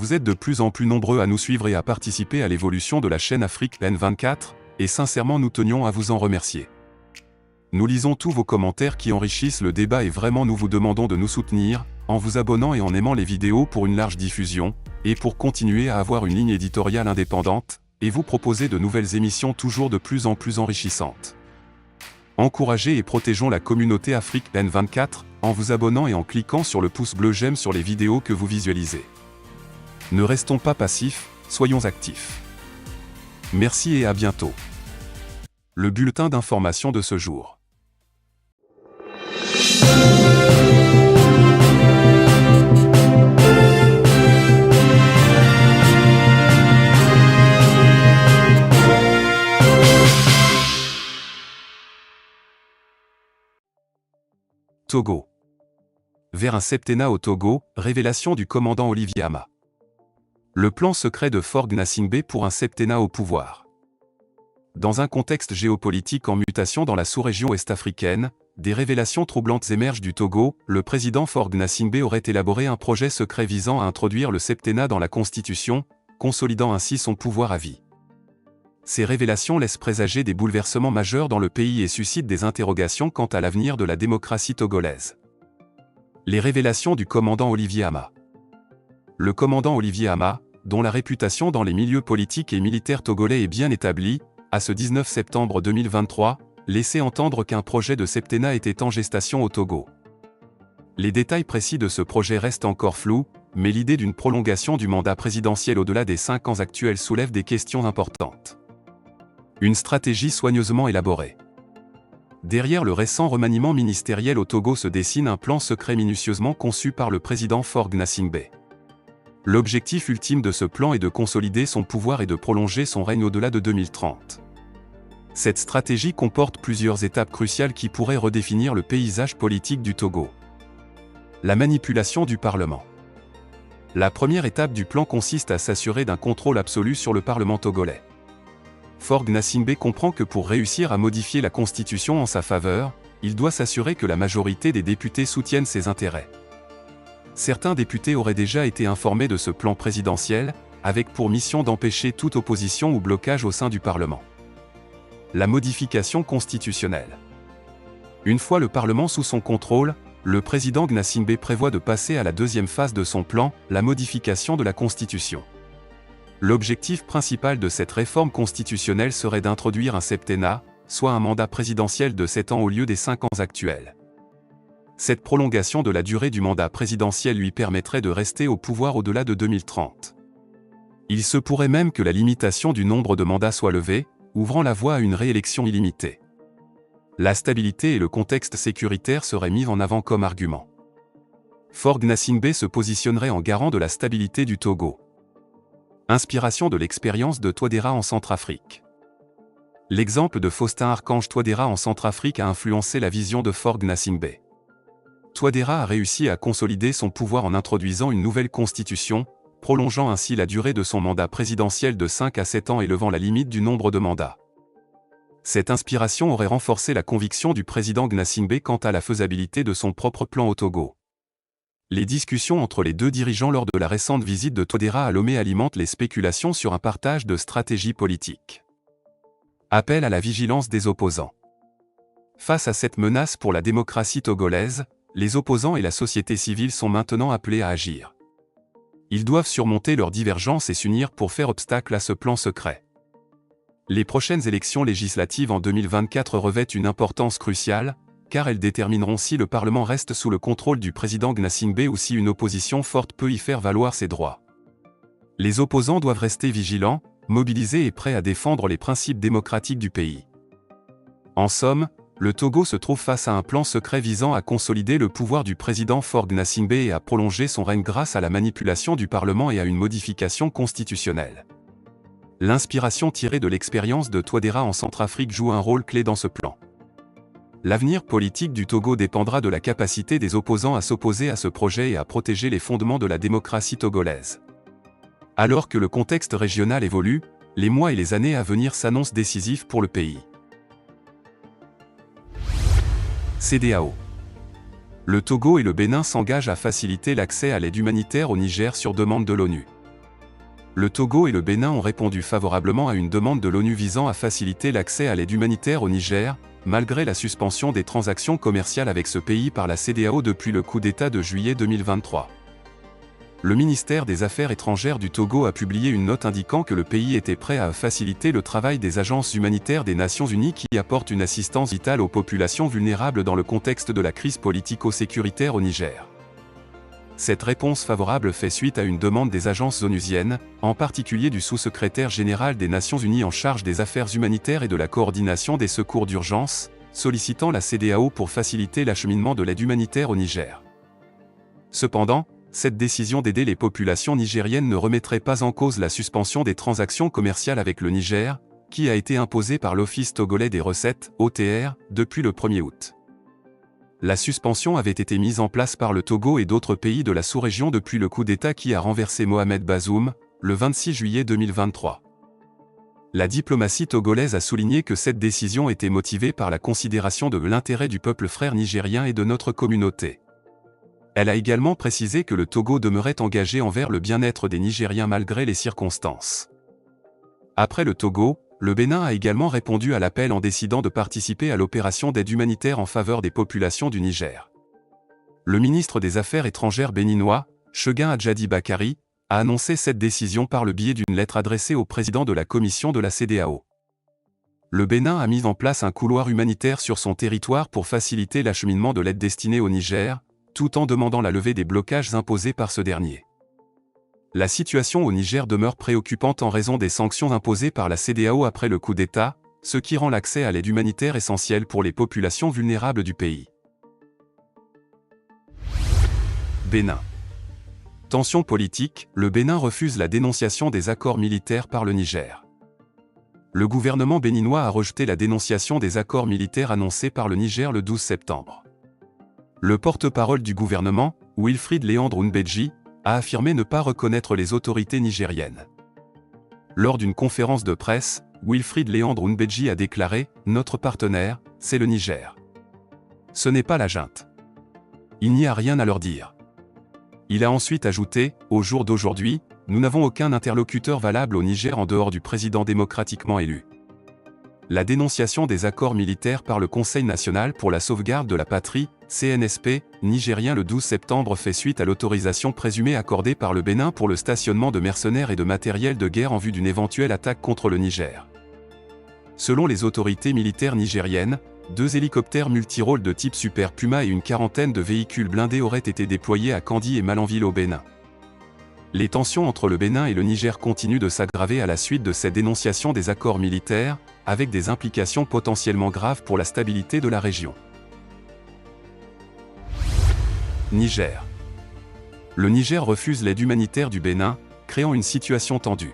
Vous êtes de plus en plus nombreux à nous suivre et à participer à l'évolution de la chaîne Afrique N24, et sincèrement nous tenions à vous en remercier. Nous lisons tous vos commentaires qui enrichissent le débat et vraiment nous vous demandons de nous soutenir, en vous abonnant et en aimant les vidéos pour une large diffusion, et pour continuer à avoir une ligne éditoriale indépendante, et vous proposer de nouvelles émissions toujours de plus en plus enrichissantes. Encouragez et protégeons la communauté Afrique N24, en vous abonnant et en cliquant sur le pouce bleu j'aime sur les vidéos que vous visualisez. Ne restons pas passifs, soyons actifs. Merci et à bientôt. Le bulletin d'information de ce jour. Togo. Vers un septennat au Togo, révélation du commandant Olivier Ama. Le plan secret de Faure Gnassingbé pour un septennat au pouvoir. Dans un contexte géopolitique en mutation dans la sous-région ouest-africaine, des révélations troublantes émergent du Togo. Le président Faure Gnassingbé aurait élaboré un projet secret visant à introduire le septennat dans la Constitution, consolidant ainsi son pouvoir à vie. Ces révélations laissent présager des bouleversements majeurs dans le pays et suscitent des interrogations quant à l'avenir de la démocratie togolaise. Les révélations du commandant Olivier Ama. Le commandant Olivier Ama, dont la réputation dans les milieux politiques et militaires togolais est bien établie, a ce 19 septembre 2023, laissé entendre qu'un projet de septennat était en gestation au Togo. Les détails précis de ce projet restent encore flous, mais l'idée d'une prolongation du mandat présidentiel au-delà des 5 ans actuels soulève des questions importantes. Une stratégie soigneusement élaborée. Derrière le récent remaniement ministériel au Togo se dessine un plan secret minutieusement conçu par le président Faure Gnassingbé. L'objectif ultime de ce plan est de consolider son pouvoir et de prolonger son règne au-delà de 2030. Cette stratégie comporte plusieurs étapes cruciales qui pourraient redéfinir le paysage politique du Togo. La manipulation du Parlement. La première étape du plan consiste à s'assurer d'un contrôle absolu sur le Parlement togolais. Faure Gnassingbé comprend que pour réussir à modifier la Constitution en sa faveur, il doit s'assurer que la majorité des députés soutiennent ses intérêts. Certains députés auraient déjà été informés de ce plan présidentiel, avec pour mission d'empêcher toute opposition ou blocage au sein du Parlement. La modification constitutionnelle. Une fois le Parlement sous son contrôle, le président Gnassingbé prévoit de passer à la deuxième phase de son plan, la modification de la Constitution. L'objectif principal de cette réforme constitutionnelle serait d'introduire un septennat, soit un mandat présidentiel de 7 ans au lieu des 5 ans actuels. Cette prolongation de la durée du mandat présidentiel lui permettrait de rester au pouvoir au-delà de 2030. Il se pourrait même que la limitation du nombre de mandats soit levée, ouvrant la voie à une réélection illimitée. La stabilité et le contexte sécuritaire seraient mis en avant comme argument. Faure Gnassingbé se positionnerait en garant de la stabilité du Togo. Inspiration de l'expérience de Touadéra en Centrafrique. L'exemple de Faustin Archange Touadéra en Centrafrique a influencé la vision de Faure Gnassingbé. Touadéra a réussi à consolider son pouvoir en introduisant une nouvelle constitution, prolongeant ainsi la durée de son mandat présidentiel de 5 à 7 ans et levant la limite du nombre de mandats. Cette inspiration aurait renforcé la conviction du président Gnassingbé quant à la faisabilité de son propre plan au Togo. Les discussions entre les deux dirigeants lors de la récente visite de Touadéra à Lomé alimentent les spéculations sur un partage de stratégies politiques. Appel à la vigilance des opposants. Face à cette menace pour la démocratie togolaise, les opposants et la société civile sont maintenant appelés à agir. Ils doivent surmonter leurs divergences et s'unir pour faire obstacle à ce plan secret. Les prochaines élections législatives en 2024 revêtent une importance cruciale, car elles détermineront si le Parlement reste sous le contrôle du président Gnassingbé ou si une opposition forte peut y faire valoir ses droits. Les opposants doivent rester vigilants, mobilisés et prêts à défendre les principes démocratiques du pays. En somme, le Togo se trouve face à un plan secret visant à consolider le pouvoir du président Faure Gnassingbé et à prolonger son règne grâce à la manipulation du Parlement et à une modification constitutionnelle. L'inspiration tirée de l'expérience de Touadéra en Centrafrique joue un rôle clé dans ce plan. L'avenir politique du Togo dépendra de la capacité des opposants à s'opposer à ce projet et à protéger les fondements de la démocratie togolaise. Alors que le contexte régional évolue, les mois et les années à venir s'annoncent décisifs pour le pays. CEDEAO. Le Togo et le Bénin s'engagent à faciliter l'accès à l'aide humanitaire au Niger sur demande de l'ONU. le Togo et le Bénin ont répondu favorablement à une demande de l'ONU visant à faciliter l'accès à l'aide humanitaire au Niger, malgré la suspension des transactions commerciales avec ce pays par la CEDEAO depuis le coup d'État de juillet 2023. Le ministère des Affaires étrangères du Togo a publié une note indiquant que le pays était prêt à faciliter le travail des agences humanitaires des Nations Unies qui apportent une assistance vitale aux populations vulnérables dans le contexte de la crise politico-sécuritaire au Niger. Cette réponse favorable fait suite à une demande des agences onusiennes, en particulier du sous-secrétaire général des Nations Unies en charge des affaires humanitaires et de la coordination des secours d'urgence, sollicitant la CEDEAO pour faciliter l'acheminement de l'aide humanitaire au Niger. Cependant, cette décision d'aider les populations nigériennes ne remettrait pas en cause la suspension des transactions commerciales avec le Niger, qui a été imposée par l'Office togolais des recettes, OTR, depuis le 1er août. La suspension avait été mise en place par le Togo et d'autres pays de la sous-région depuis le coup d'État qui a renversé Mohamed Bazoum, le 26 juillet 2023. La diplomatie togolaise a souligné que cette décision était motivée par la considération de l'intérêt du peuple frère nigérien et de notre communauté. Elle a également précisé que le Togo demeurait engagé envers le bien-être des Nigériens malgré les circonstances. Après le Togo, le Bénin a également répondu à l'appel en décidant de participer à l'opération d'aide humanitaire en faveur des populations du Niger. Le ministre des Affaires étrangères béninois, Cheguin Adjadi Bakari, a annoncé cette décision par le biais d'une lettre adressée au président de la commission de la CEDEAO. Le Bénin a mis en place un couloir humanitaire sur son territoire pour faciliter l'acheminement de l'aide destinée au Niger, tout en demandant la levée des blocages imposés par ce dernier. La situation au Niger demeure préoccupante en raison des sanctions imposées par la CEDEAO après le coup d'État, ce qui rend l'accès à l'aide humanitaire essentiel pour les populations vulnérables du pays. Bénin. Tension politique, le Bénin refuse la dénonciation des accords militaires par le Niger. Le gouvernement béninois a rejeté la dénonciation des accords militaires annoncés par le Niger le 12 septembre. Le porte-parole du gouvernement, Wilfried Léandre Nbeji, a affirmé ne pas reconnaître les autorités nigériennes. Lors d'une conférence de presse, Wilfried Léandre Nbeji a déclaré « Notre partenaire, c'est le Niger. Ce n'est pas la junte. Il n'y a rien à leur dire. » Il a ensuite ajouté « Au jour d'aujourd'hui, nous n'avons aucun interlocuteur valable au Niger en dehors du président démocratiquement élu. » La dénonciation des accords militaires par le Conseil national pour la sauvegarde de la patrie, CNSP, nigérien le 12 septembre fait suite à l'autorisation présumée accordée par le Bénin pour le stationnement de mercenaires et de matériel de guerre en vue d'une éventuelle attaque contre le Niger. Selon les autorités militaires nigériennes, 2 hélicoptères multirôles de type Super Puma et une quarantaine de véhicules blindés auraient été déployés à Kandji et Malanville au Bénin. Les tensions entre le Bénin et le Niger continuent de s'aggraver à la suite de cette dénonciation des accords militaires, avec des implications potentiellement graves pour la stabilité de la région. Niger. Le Niger refuse l'aide humanitaire du Bénin, créant une situation tendue.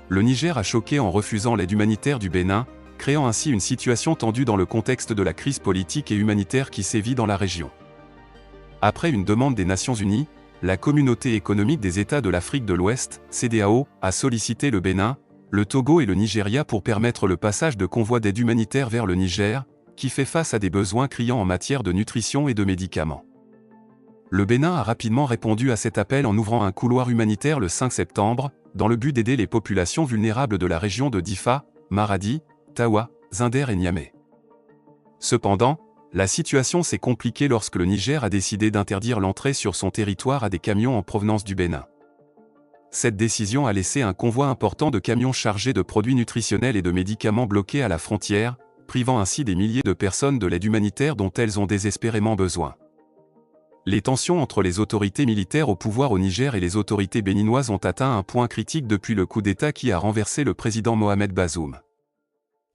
Le Niger a choqué en refusant l'aide humanitaire du Bénin, créant ainsi une situation tendue dans le contexte de la crise politique et humanitaire qui sévit dans la région. Après une demande des Nations Unies, la Communauté économique des États de l'Afrique de l'Ouest, CEDEAO, a sollicité le Bénin, le Togo et le Nigeria pour permettre le passage de convois d'aide humanitaire vers le Niger, qui fait face à des besoins criants en matière de nutrition et de médicaments. Le Bénin a rapidement répondu à cet appel en ouvrant un couloir humanitaire le 5 septembre, dans le but d'aider les populations vulnérables de la région de Difa, Maradi, Tawa, Zinder et Niamey. Cependant, la situation s'est compliquée lorsque le Niger a décidé d'interdire l'entrée sur son territoire à des camions en provenance du Bénin. Cette décision a laissé un convoi important de camions chargés de produits nutritionnels et de médicaments bloqués à la frontière, privant ainsi des milliers de personnes de l'aide humanitaire dont elles ont désespérément besoin. Les tensions entre les autorités militaires au pouvoir au Niger et les autorités béninoises ont atteint un point critique depuis le coup d'État qui a renversé le président Mohamed Bazoum.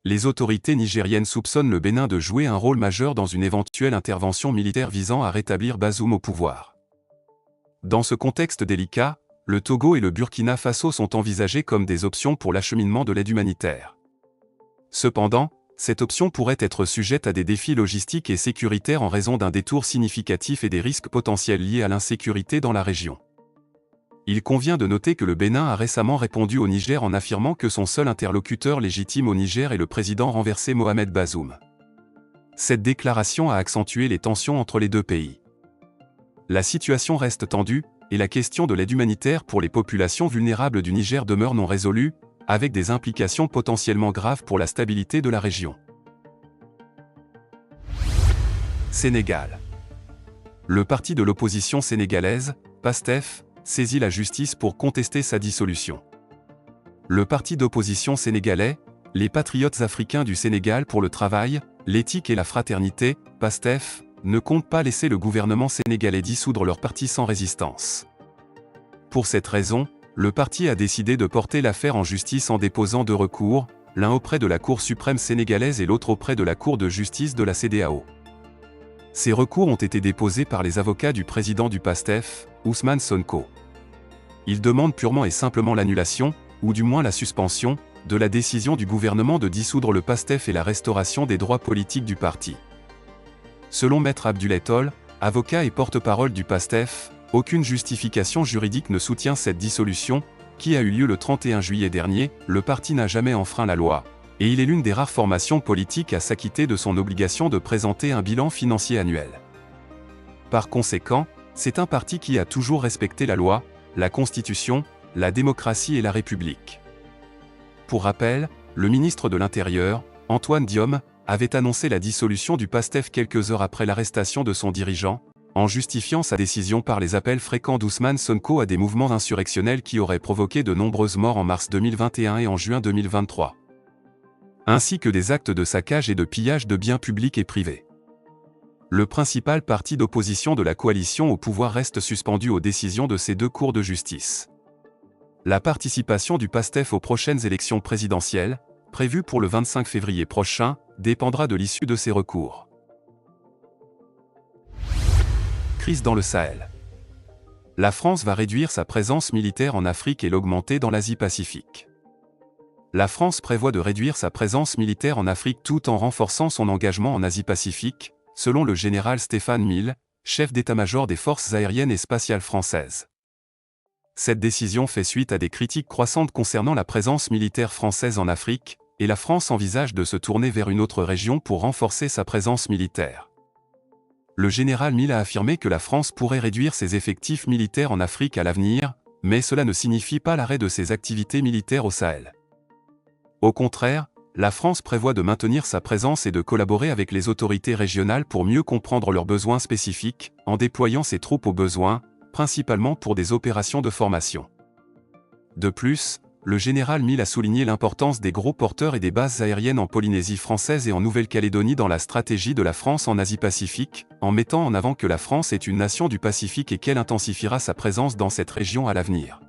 Les autorités nigériennes soupçonnent le Bénin de jouer un rôle majeur dans une éventuelle intervention militaire visant à rétablir Bazoum au pouvoir. Dans ce contexte délicat, le Togo et le Burkina Faso sont envisagés comme des options pour l'acheminement de l'aide humanitaire. Cependant, cette option pourrait être sujette à des défis logistiques et sécuritaires en raison d'un détour significatif et des risques potentiels liés à l'insécurité dans la région. Il convient de noter que le Bénin a récemment répondu au Niger en affirmant que son seul interlocuteur légitime au Niger est le président renversé Mohamed Bazoum. Cette déclaration a accentué les tensions entre les deux pays. La situation reste tendue, et la question de l'aide humanitaire pour les populations vulnérables du Niger demeure non résolue, avec des implications potentiellement graves pour la stabilité de la région. Sénégal. Le parti de l'opposition sénégalaise, PASTEF, saisit la justice pour contester sa dissolution. Le parti d'opposition sénégalais, les Patriotes africains du Sénégal pour le travail, l'éthique et la fraternité, PASTEF, ne compte pas laisser le gouvernement sénégalais dissoudre leur parti sans résistance. Pour cette raison, le parti a décidé de porter l'affaire en justice en déposant 2 recours, l'un auprès de la Cour suprême sénégalaise et l'autre auprès de la Cour de justice de la CEDEAO. Ces recours ont été déposés par les avocats du président du PASTEF, Ousmane Sonko. Ils demandent purement et simplement l'annulation, ou du moins la suspension, de la décision du gouvernement de dissoudre le PASTEF et la restauration des droits politiques du parti. Selon Maître Abdoulaye Toll, avocat et porte-parole du PASTEF, aucune justification juridique ne soutient cette dissolution, qui a eu lieu le 31 juillet dernier. Le parti n'a jamais enfreint la loi, et il est l'une des rares formations politiques à s'acquitter de son obligation de présenter un bilan financier annuel. Par conséquent, c'est un parti qui a toujours respecté la loi, la Constitution, la démocratie et la République. Pour rappel, le ministre de l'Intérieur, Antoine Diome, avait annoncé la dissolution du PASTEF quelques heures après l'arrestation de son dirigeant, en justifiant sa décision par les appels fréquents d'Ousmane Sonko à des mouvements insurrectionnels qui auraient provoqué de nombreuses morts en mars 2021 et en juin 2023. Ainsi que des actes de saccage et de pillage de biens publics et privés. Le principal parti d'opposition de la coalition au pouvoir reste suspendu aux décisions de ces 2 cours de justice. La participation du PASTEF aux prochaines élections présidentielles, prévues pour le 25 février prochain, dépendra de l'issue de ces recours. Crise dans le Sahel. La France va réduire sa présence militaire en Afrique et l'augmenter dans l'Asie-Pacifique. La France prévoit de réduire sa présence militaire en Afrique tout en renforçant son engagement en Asie-Pacifique, selon le général Stéphane Mille, chef d'état-major des forces aériennes et spatiales françaises. Cette décision fait suite à des critiques croissantes concernant la présence militaire française en Afrique, et la France envisage de se tourner vers une autre région pour renforcer sa présence militaire. Le général Mille a affirmé que la France pourrait réduire ses effectifs militaires en Afrique à l'avenir, mais cela ne signifie pas l'arrêt de ses activités militaires au Sahel. Au contraire, la France prévoit de maintenir sa présence et de collaborer avec les autorités régionales pour mieux comprendre leurs besoins spécifiques, en déployant ses troupes aux besoins, principalement pour des opérations de formation. De plus, le général Mille a souligné l'importance des gros porteurs et des bases aériennes en Polynésie française et en Nouvelle-Calédonie dans la stratégie de la France en Asie-Pacifique, en mettant en avant que la France est une nation du Pacifique et qu'elle intensifiera sa présence dans cette région à l'avenir.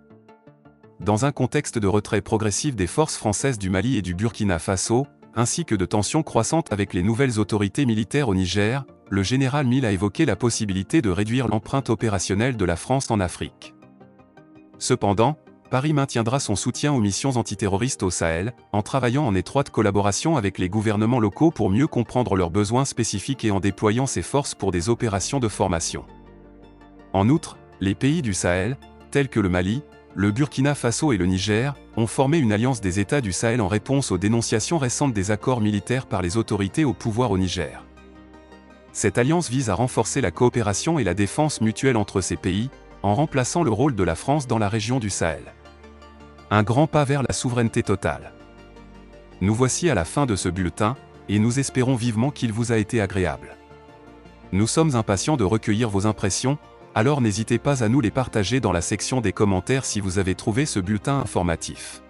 Dans un contexte de retrait progressif des forces françaises du Mali et du Burkina Faso, ainsi que de tensions croissantes avec les nouvelles autorités militaires au Niger, le général Mille a évoqué la possibilité de réduire l'empreinte opérationnelle de la France en Afrique. Cependant, Paris maintiendra son soutien aux missions antiterroristes au Sahel, en travaillant en étroite collaboration avec les gouvernements locaux pour mieux comprendre leurs besoins spécifiques et en déployant ses forces pour des opérations de formation. En outre, les pays du Sahel, tels que le Mali, le Burkina Faso et le Niger, ont formé une alliance des États du Sahel en réponse aux dénonciations récentes des accords militaires par les autorités au pouvoir au Niger. Cette alliance vise à renforcer la coopération et la défense mutuelle entre ces pays, en remplaçant le rôle de la France dans la région du Sahel. Un grand pas vers la souveraineté totale. Nous voici à la fin de ce bulletin, et nous espérons vivement qu'il vous a été agréable. Nous sommes impatients de recueillir vos impressions, alors n'hésitez pas à nous les partager dans la section des commentaires si vous avez trouvé ce bulletin informatif.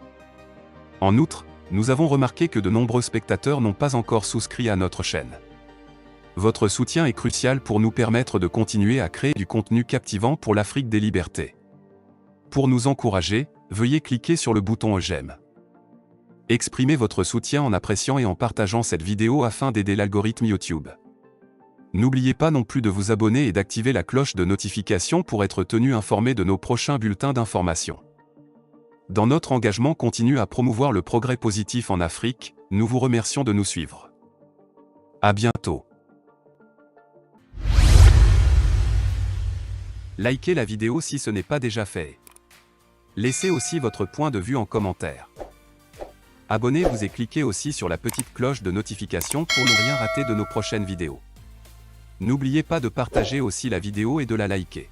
En outre, nous avons remarqué que de nombreux spectateurs n'ont pas encore souscrit à notre chaîne. Votre soutien est crucial pour nous permettre de continuer à créer du contenu captivant pour l'Afrique des libertés. Pour nous encourager, veuillez cliquer sur le bouton j'aime. Exprimez votre soutien en appréciant et en partageant cette vidéo afin d'aider l'algorithme YouTube. N'oubliez pas non plus de vous abonner et d'activer la cloche de notification pour être tenu informé de nos prochains bulletins d'information. Dans notre engagement continu à promouvoir le progrès positif en Afrique, nous vous remercions de nous suivre. À bientôt. Likez la vidéo si ce n'est pas déjà fait. Laissez aussi votre point de vue en commentaire. Abonnez-vous et cliquez aussi sur la petite cloche de notification pour ne rien rater de nos prochaines vidéos. N'oubliez pas de partager aussi la vidéo et de la liker.